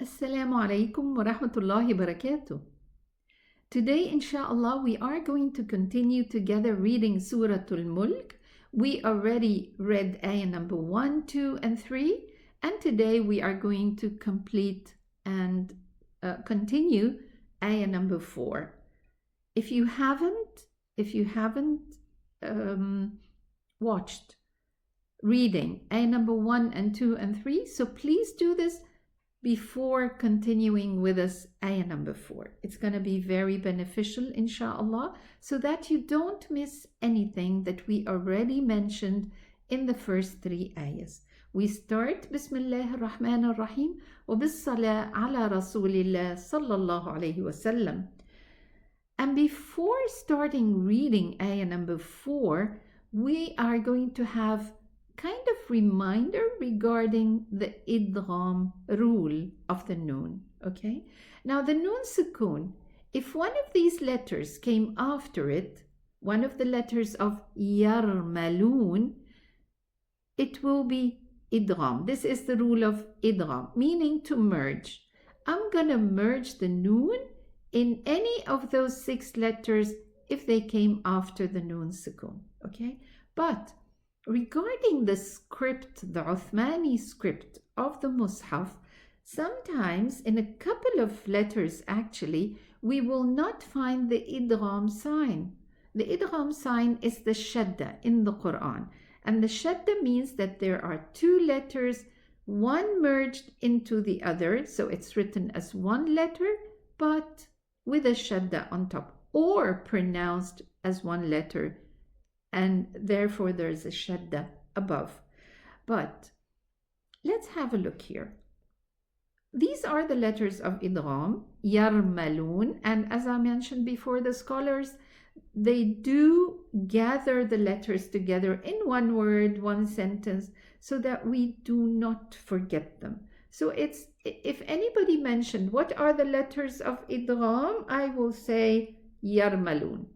Assalamu alaikum wa rahmatullahi wa barakatuh. Today, inshallah, we are going to continue together reading Surah Al-Mulk. We already read ayah number 1, 2, and 3, and today we are going to complete and continue ayah number 4. If you haven't watched reading ayah number 1 and 2 and 3, so please do this before continuing with us ayah number 4. It's going to be very beneficial, inshallah, so that you don't miss anything that we already mentioned in the first 3 ayahs. We start Bismillah ar-Rahman ar-Rahim wa bis-salah ala Rasulillah sallallahu alayhi wasallam. And before starting reading ayah number 4, we are going to have kind of reminder regarding the idgham rule of the noon. Okay, now the noon sukoon, if one of these letters came after it, one of the letters of yarmaloon, it will be idgham. This is the rule of idgham, meaning to merge. I'm gonna merge the noon in any of those 6 letters if they came after the noon sukoon. Okay, but regarding the script, the Uthmani script of the Mus'haf, sometimes in a couple of letters actually, we will not find the idgham sign. The idgham sign is the shadda in the Qur'an. And the shadda means that there are 2 letters, one merged into the other, so it's written as one letter, but with a shadda on top, or pronounced as one letter, and therefore there's a shadda above. But let's have a look here. These are the letters of idgham, yarmaloon, and as I mentioned before, the scholars, they do gather the letters together in one word, one sentence, so that we do not forget them. So it's, if anybody mentioned what are the letters of idgham, I will say yarmaloon.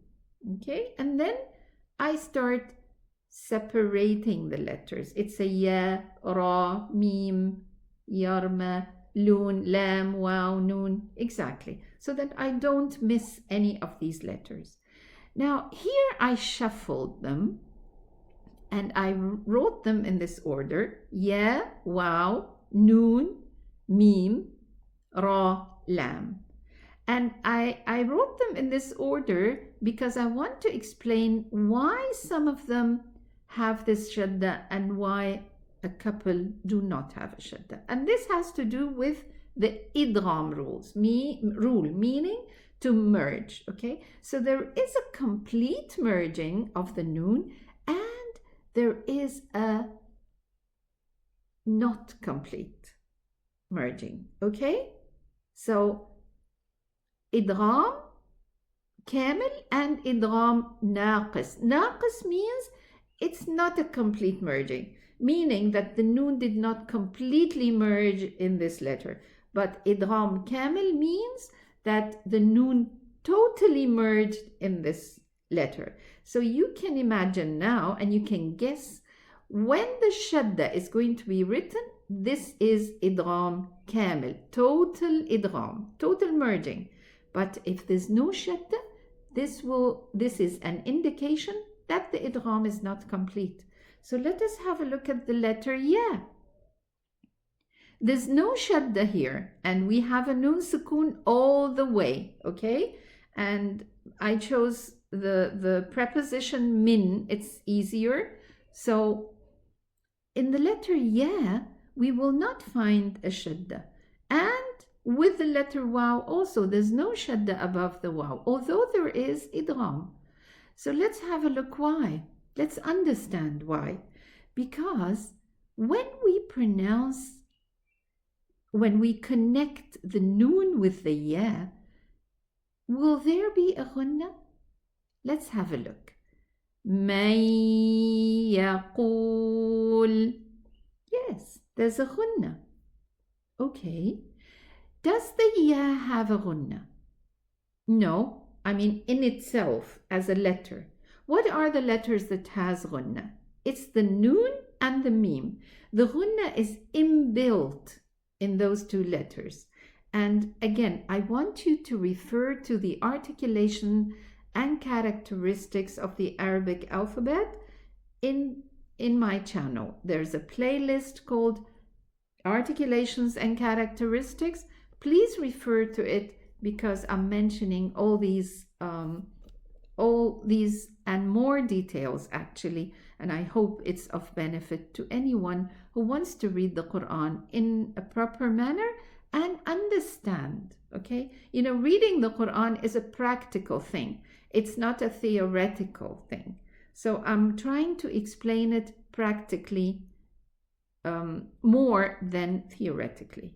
Okay, and then I start separating the letters. It's a ya, ra, mim, yarma, loon, lam, wow, noon, exactly, so that I don't miss any of these letters. Now here I shuffled them and I wrote them in this order: ya, wow, noon, mim, ra, lam. And I wrote them in this order because I want to explain why some of them have this shadda and why a couple do not have a shadda. And this has to do with the idgham rule, meaning to merge. Okay, so there is a complete merging of the noon and there is a not complete merging. Okay, so idgham kamil and idgham naqis. Naqis means it's not a complete merging, meaning that the noon did not completely merge in this letter. But idgham kamil means that the noon totally merged in this letter. So you can imagine now, and you can guess, when the shadda is going to be written, this is idgham kamil, total idgham, total merging. But if there's no shadda, this is an indication that the idgham is not complete. So let us have a look at the letter ya. There's no shadda here, and we have a noon sukoon all the way, okay? And I chose the preposition min, it's easier. So in the letter ya, we will not find a shadda. And with the letter waw also, there's no shadda above the waw, although there is idgham. So let's have a look why. Let's understand why. Because when we connect the noon with the ya, will there be a ghunna? Let's have a look. Man yaqul. Yes, there's a ghunna. Okay. Does the ya have a ghunna? No, I mean in itself as a letter. What are the letters that has ghunna? It's the noon and the mim. The ghunna is inbuilt in those 2 letters. And again, I want you to refer to the articulation and characteristics of the Arabic alphabet in my channel. There's a playlist called Articulations and Characteristics. Please refer to it because I'm mentioning all these and more details actually, and I hope it's of benefit to anyone who wants to read the Quran in a proper manner and understand. Okay, you know, reading the Quran is a practical thing, it's not a theoretical thing. So I'm trying to explain it practically more than theoretically.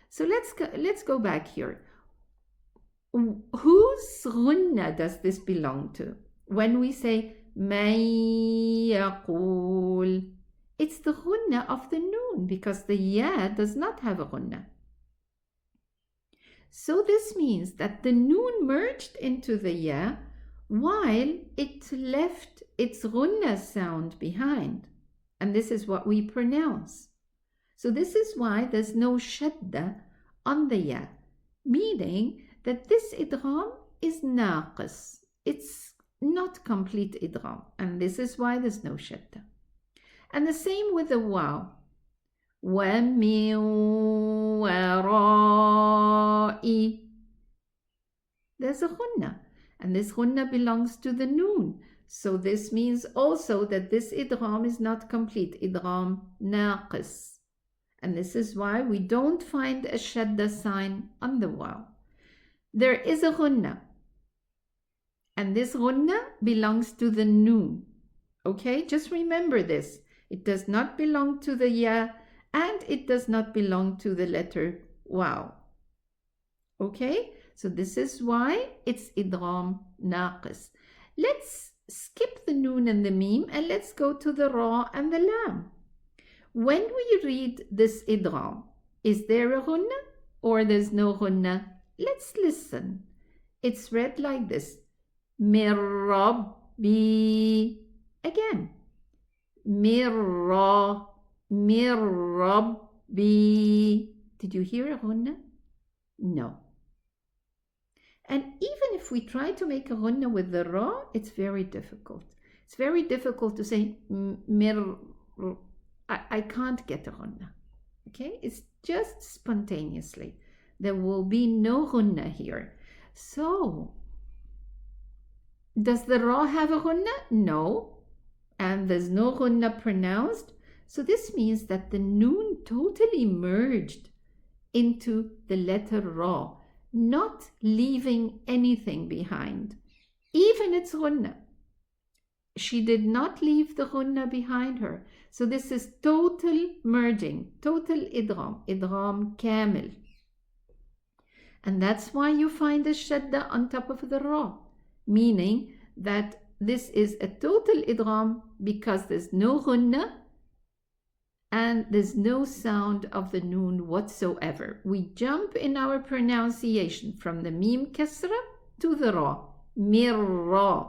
So let's go back here. Whose ghunna does this belong to? When we say man yaqul, it's the ghunna of the noon because the ya does not have a ghunna. So this means that the noon merged into the ya while it left its ghunna sound behind. And this is what we pronounce. So this is why there's no shadda on the ya, meaning that this idgham is naqis. It's not complete idgham. And this is why there's no shadda. And the same with the waw. وَمِن وَرَائِ. There's a ghunna. And this ghunna belongs to the noon. So this means also that this idgham is not complete. Idgham naqis. And this is why we don't find a shadda sign on the waw. There is a ghunna. And this ghunna belongs to the noon. Okay, just remember this. It does not belong to the ya and it does not belong to the letter waw. Okay, so this is why it's idgham naqis. Let's skip the noon and the mim and let's go to the ra and the lam. When we read this idgham, is there a ghunna or there's no ghunna? Let's listen. It's read like this. Mir Rabbi. Again. Mir Rabbi. Did you hear a ghunna? No. And even if we try to make a ghunna with the ra, it's very difficult. It's very difficult to say mir. I can't get a ghunna. Okay? It's just spontaneously. There will be no ghunna here. So, does the ra have a ghunna? No. And there's no ghunna pronounced. So this means that the noon totally merged into the letter ra, not leaving anything behind. Even its ghunna. She did not leave the ghunna behind her. So this is total merging, total idgham kamil. And that's why you find a shadda on top of the ra, meaning that this is a total idgham because there's no ghunna and there's no sound of the noon whatsoever. We jump in our pronunciation from the mim kasra to the ra, mirra.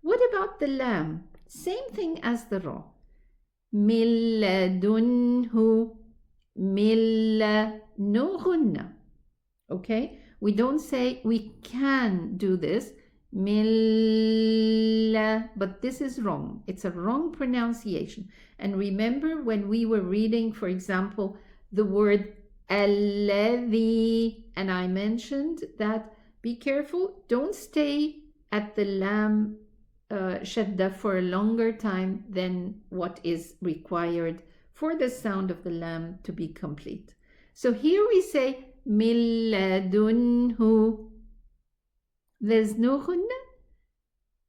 What about the lam? Same thing as the ra. Milladunhu, milla, no ghunna. Okay, we don't say we can do this, milla, but this is wrong. It's a wrong pronunciation. And remember when we were reading, for example, the word alladhi, and I mentioned that be careful, don't stay at the lam shadda for a longer time than what is required for the sound of the lam to be complete. So here we say milladunhu. There's no ghunna.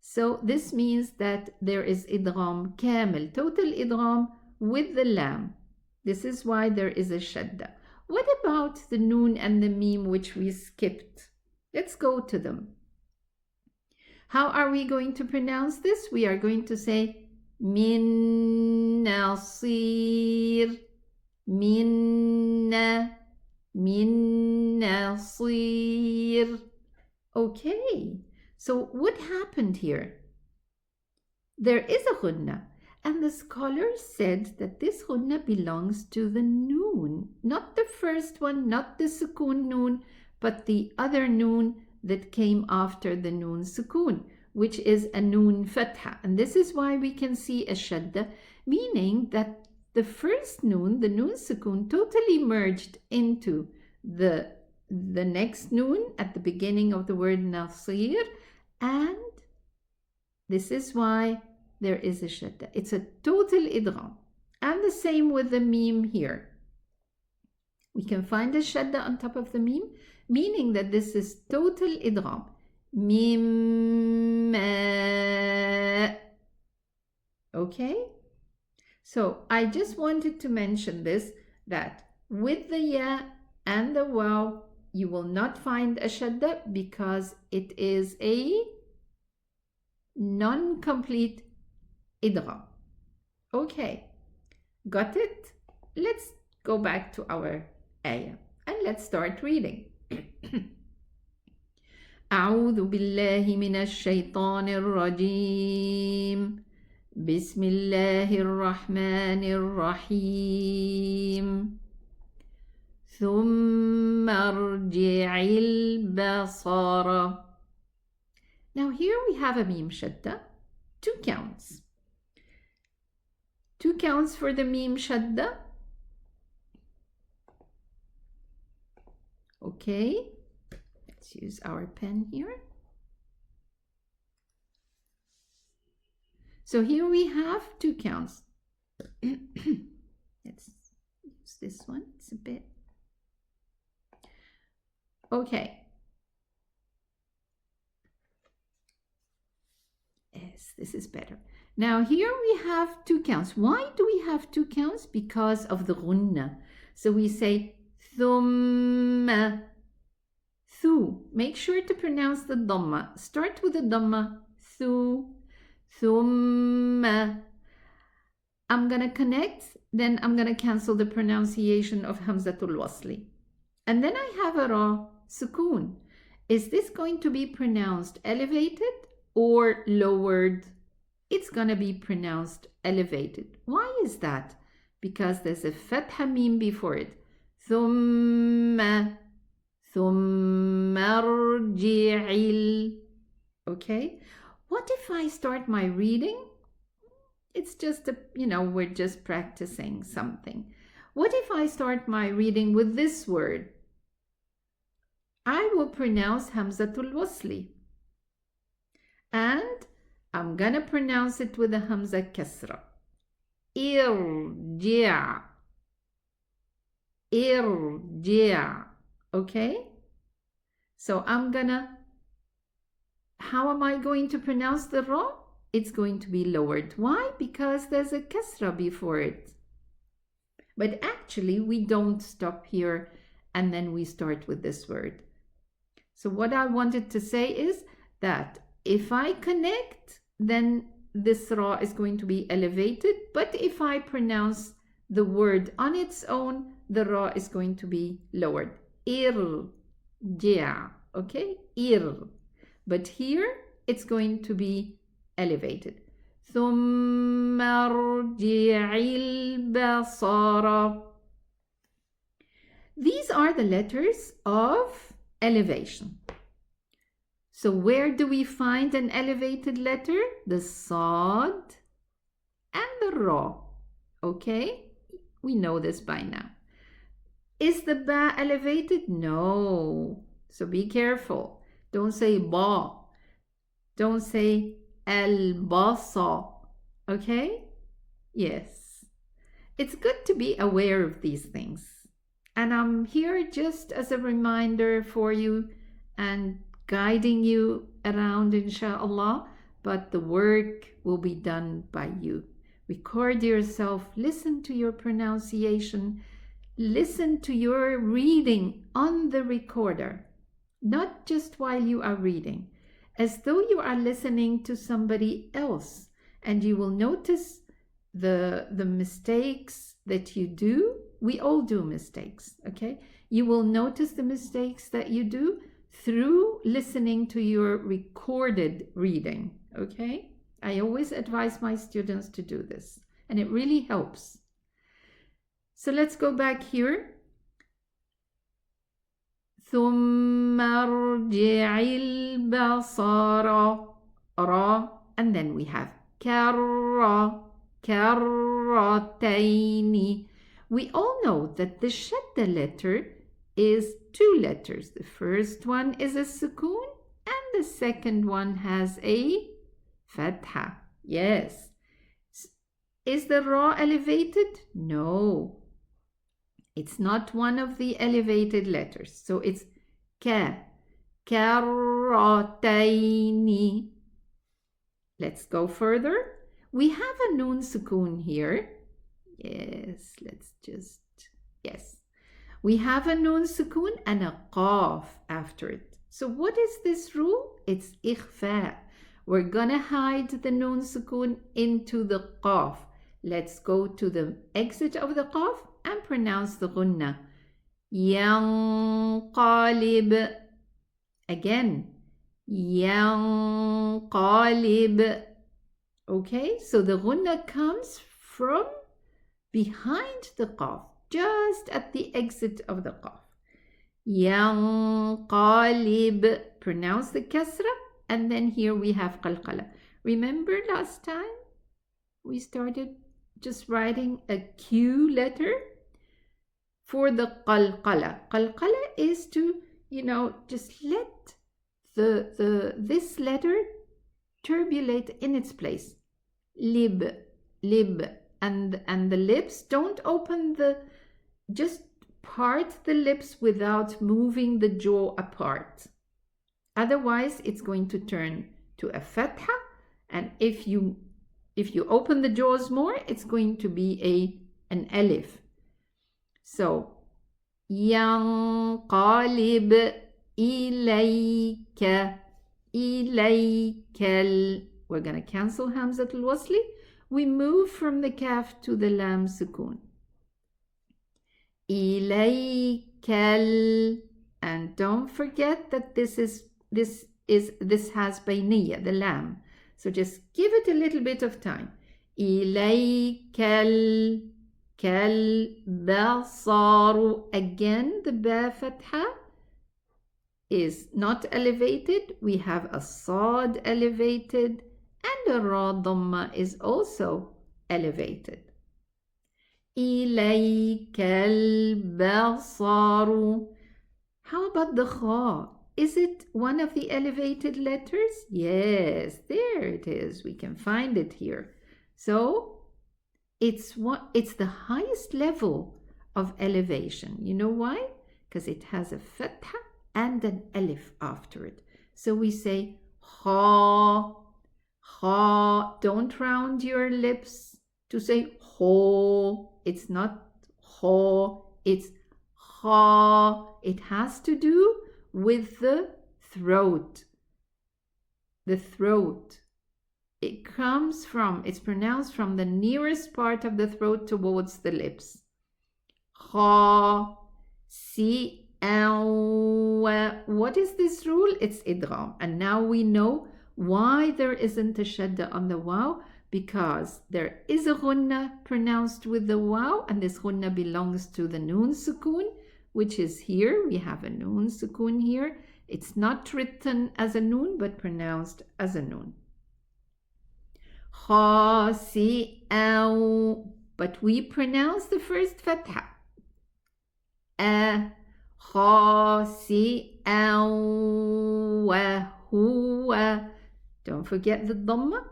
So this means that there is idgham kamil, total idgham with the lam. This is why there is a shadda. What about the noon and the mim which we skipped? Let's go to them. How are we going to pronounce this? We are going to say min nasir, minna, min nasir. Okay, so what happened here? There is a ghunna, And the scholars said that this ghunna belongs to the noon, not the first one, not the sukoon noon, but the other noon that came after the noon sukoon, which is a noon fatha. And this is why we can see a shadda, meaning that the first noon, the noon sukoon, totally merged into the next noon at the beginning of the word nasir, and this is why there is a shadda. It's a total idgham. And the same with the meme here. We can find a shadda on top of the meme, meaning that this is total idgham. Mim. Okay? So I just wanted to mention this, that with the ya and the waw, you will not find a shadda because it is a non-complete idgham. Okay, got it? Let's go back to our ayah and let's start reading. أعوذ بالله من الشيطان الرجيم بسم الله الرحمن الرحيم ثم ارجع البصر. Now here we have a meme shadda, 2 counts. 2 counts for the meme shadda. Okay, let's use our pen here. So here we have 2 counts. Let's use this one, it's a bit. Okay. Yes, this is better. Now here we have 2 counts. Why do we have 2 counts? Because of the ghunna. So we say thumma, thu. Make sure to pronounce the dhamma. Start with the dhamma, thu, thumma. I'm going to connect, then I'm going to cancel the pronunciation of hamzatul wasli. And then I have a ra, sukoon. Is this going to be pronounced elevated or lowered? It's going to be pronounced elevated. Why is that? Because there's a fatha mim before it. Thumma, thumma rji'il. Okay? What if I start my reading? It's just we're just practicing something. What if I start my reading with this word? I will pronounce hamzatul wasli. And I'm gonna pronounce it with a hamza kasra. Irji'. Irji'. Okay? So how am I going to pronounce the ra? It's going to be lowered. Why? Because there's a kasra before it. But actually, we don't stop here and then we start with this word. So what I wanted to say is that if I connect, then this ra is going to be elevated. But if I pronounce the word on its own, the ra is going to be lowered. Irji'. Okay? Ir. But here, it's going to be elevated. ثم ارجع البصر. These are the letters of elevation. So where do we find an elevated letter? The sad and the ra. Okay? We know this by now. Is the ba elevated? No. So be careful. Don't say ba. Don't say al-basa. Okay? Yes. It's good to be aware of these things. And I'm here just as a reminder for you and guiding you around, inshallah. But the work will be done by you. Record yourself. Listen to your pronunciation. Listen to your reading on the recorder. Not just while you are reading. As though you are listening to somebody else, and you will notice the mistakes that you do. We all do mistakes, okay? You will notice the mistakes that you do through listening to your recorded reading, okay? I always advise my students to do this, and it really helps. So let's go back here. ثم ارجع البصر را, and then we have كرتين. We all know that the shadda letter is two letters. The first one is a sukoon and the second one has a fatha. Yes. Is the ra elevated? No. It's not one of the elevated letters. So it's كرتين. Let's go further. We have a noon sukoon here. Yes, yes. We have a noon sukoon and a qaf after it. So what is this rule? It's ikhfa. We're gonna hide the noon sukoon into the qaf. Let's go to the exit of the qaf and pronounce the gunna. ينقلب. Again. ينقلب. Okay, so the gunna comes from behind the qaf, just at the exit of the qaf. ينقلب. Pronounce the kasra, and then here we have qalqala. Remember last time we started just writing a Q letter for the qalqala. Qalqala is to, just let this letter turbulate in its place. Lib, and the lips, don't open just part the lips without moving the jaw apart. Otherwise, it's going to turn to a fatha, and if you open the jaws more, it's going to be an alif. So, ينقلب إليك. We're going to cancel Hamzat al-Wasli. We move from the kaf to the lam sukoon. إليك. And don't forget that this has bayniyya, the lam. So just give it a little bit of time. إليك البصر. Again, the ba fatha is not elevated. We have a sad elevated, and a ra dhamma is also elevated. إليك البصر. How about the kha? Is it one of the elevated letters? Yes, there it is. We can find it here. So it's the highest level of elevation. You know why? Because it has a fatha and an alif after it. So we say kha. Don't round your lips to say ho. It's not ho. It's kha. It has to do with the throat. The throat. It's pronounced from the nearest part of the throat towards the lips. Kha, si, what is this rule? It's idgham. And now we know why there isn't a shadda on the waw, because there is a gunna pronounced with the waw, and this gunna belongs to the noon sukoon, which is here. We have a noon sukoon here. It's not written as a noon, but pronounced as a noon. Khasi'aw, but we pronounce the first fatha. Khasi'aw wa huwa. Don't forget the dhamma.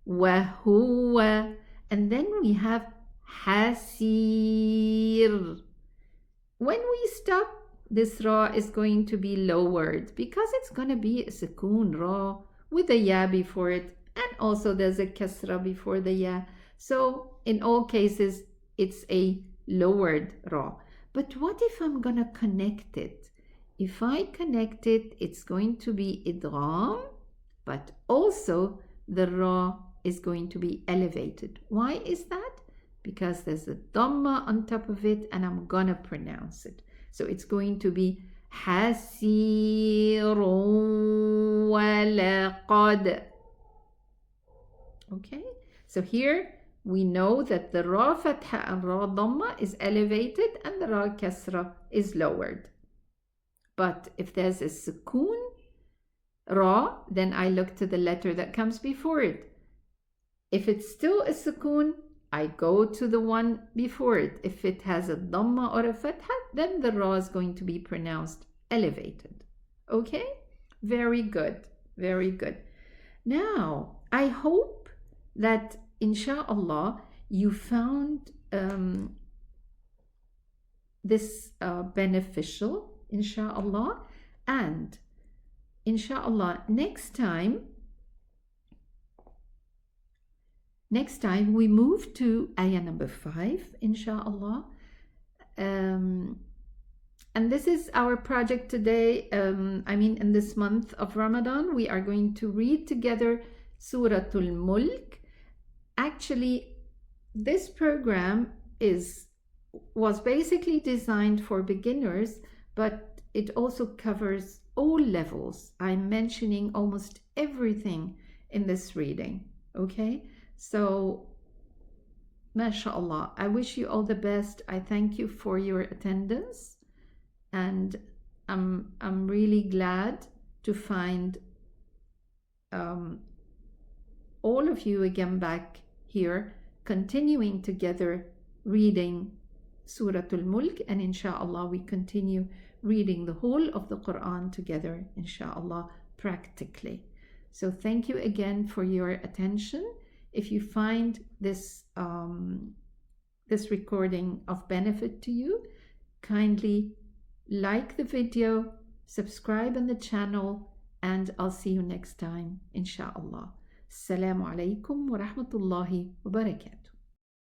Wa huwa. And then we have hasir. When we stop, this ra is going to be lowered because it's going to be a sukoon ra with a ya before it, and also there's a kasra before the ya. So in all cases, it's a lowered ra. But what if I'm going to connect it? If I connect it, it's going to be idgham, but also the ra is going to be elevated. Why is that? Because there's a dhamma on top of it, and I'm going to pronounce it. So it's going to be hasirun wa laqad. Okay, so here we know that the Ra Fatha and Ra Dhamma is elevated and the Ra Kasra is lowered. But if there's a Sukoon, Ra, then I look to the letter that comes before it. If it's still a Sukoon, I go to the one before it. If it has a Dhamma or a Fatha, then the Ra is going to be pronounced elevated. Okay? Very good. Very good. Now, I hope that insha'Allah you found this beneficial, insha'Allah, and insha'Allah next time we move to ayah number 5, insha'Allah. And this is our project today. In this month of Ramadan, we are going to read together Surat Al-Mulk. Actually, this program was basically designed for beginners, but it also covers all levels. I'm mentioning almost everything in this reading. Okay? So, mashallah, I wish you all the best. I thank you for your attendance. And I'm really glad to find all of you again back here, continuing together reading Surat Al-Mulk, and insha'Allah we continue reading the whole of the Qur'an together, insha'Allah, practically. So thank you again for your attention. If you find this recording of benefit to you, kindly like the video, subscribe on the channel, and I'll see you next time, insha'Allah. Assalamu alaikum wa rahmatullahi wa barakatuh.